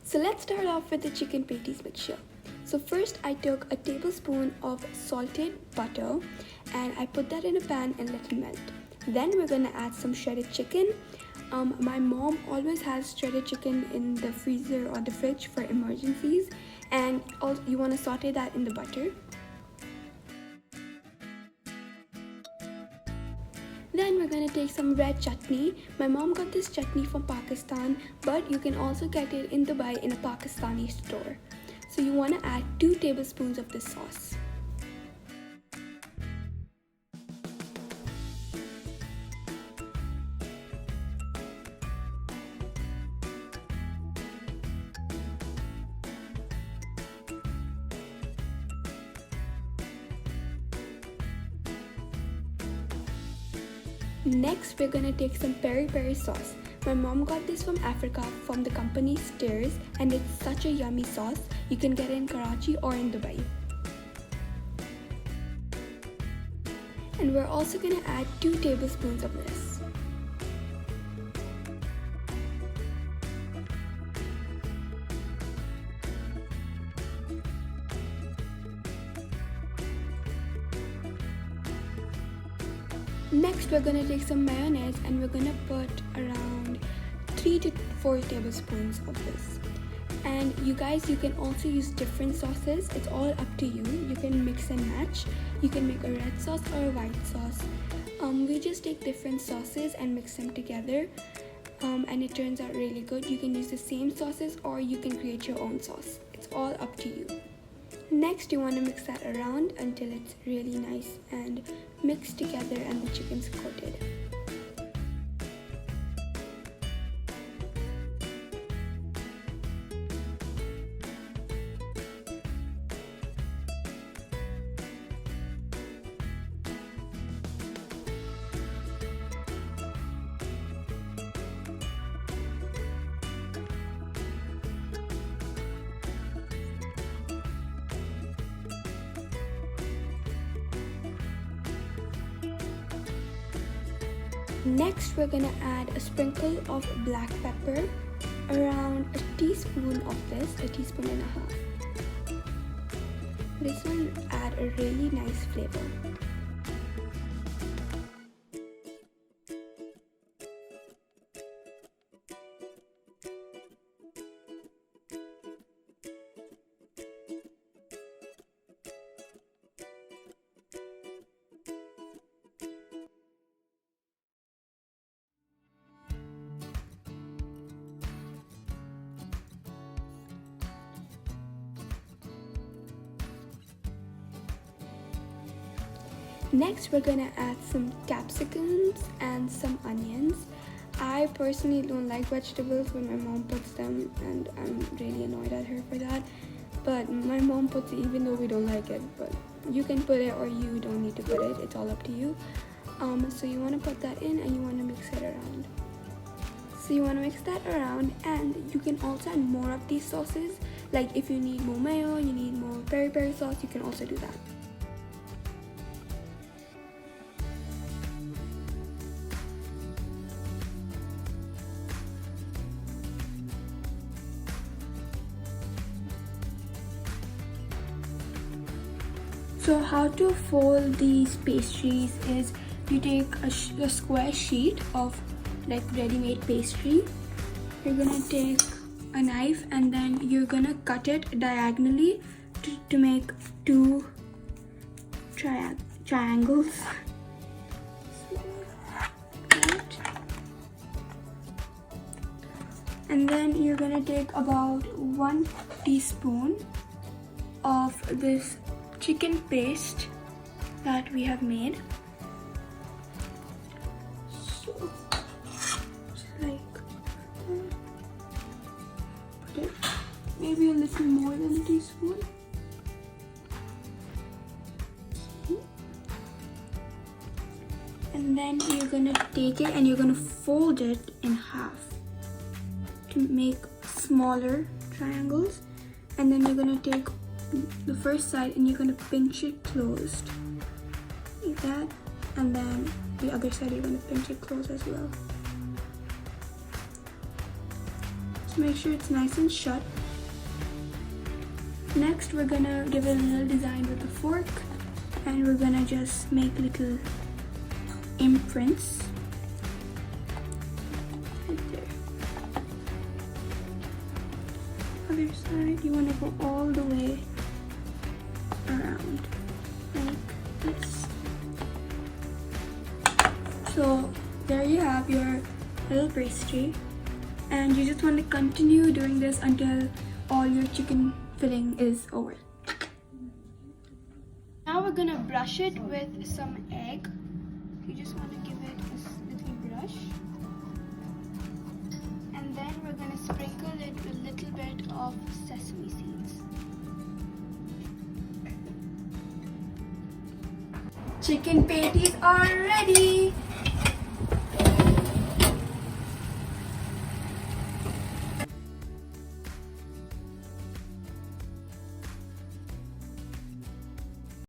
So let's start off with the chicken patties mixture. So first I took a tablespoon of salted butter and I put that in a pan and let it melt. Then we're gonna add some shredded chicken. My mom always has shredded chicken in the freezer or the fridge for emergencies, and also you want to saute that in the butter. Then we're gonna take some red chutney. My mom got this chutney from Pakistan, but you can also get it in Dubai in a Pakistani store. So you want to add 2 tablespoons of this sauce. Next, we're gonna take some peri-peri sauce. My mom got this from Africa from the company Steers, and it's such a yummy sauce. You can get it in Karachi or in Dubai. And we're also gonna add 2 tablespoons of this. Next, we're gonna take some mayonnaise and we're gonna put around 3 to 4 tablespoons of this. And you guys, you can also use different sauces. It's all up to you. You can mix and match. You can make a red sauce or a white sauce. We just take different sauces and mix them together, and it turns out really good. You can use the same sauces or you can create your own sauce. It's all up to you. Next, you want to mix that around until it's really nice and mixed together and the chicken's coated. Next, we're gonna add a sprinkle of black pepper, around a teaspoon of this, a teaspoon and a half. This will add a really nice flavor. Next, we're gonna add some capsicums and some onions. I personally don't like vegetables when my mom puts them, and I'm really annoyed at her for that. But my mom puts it even though we don't like it. But you can put it or you don't need to put it. It's all up to you. So you want to put that in and you want to mix it around. So you want to mix that around, and you can also add more of these sauces. Like if you need more mayo, you need more peri-peri sauce, you can also do that. So how to fold these pastries is you take a square sheet of like ready-made pastry. You're gonna take a knife and then you're gonna cut it diagonally to make 2 triangles. And then you're gonna take about 1 teaspoon of this chicken paste that we have made. So like put it maybe a little more than a teaspoon. And then you're gonna take it and you're gonna fold it in half to make smaller triangles. And then you're gonna take the first side and you're gonna pinch it closed like that, and then the other side you're gonna pinch it closed as well. So make sure it's nice and shut. Next, we're gonna give it a little design with a fork, and we're gonna just make little imprints right there. Other side, you wanna go all the way around like this. So there you have your little pastry, and you just want to continue doing this until all your chicken filling is over. Now we're gonna brush it with some egg. You just want to give it a little brush, and then we're gonna sprinkle it with a little bit of sesame seeds. Chicken patties are ready!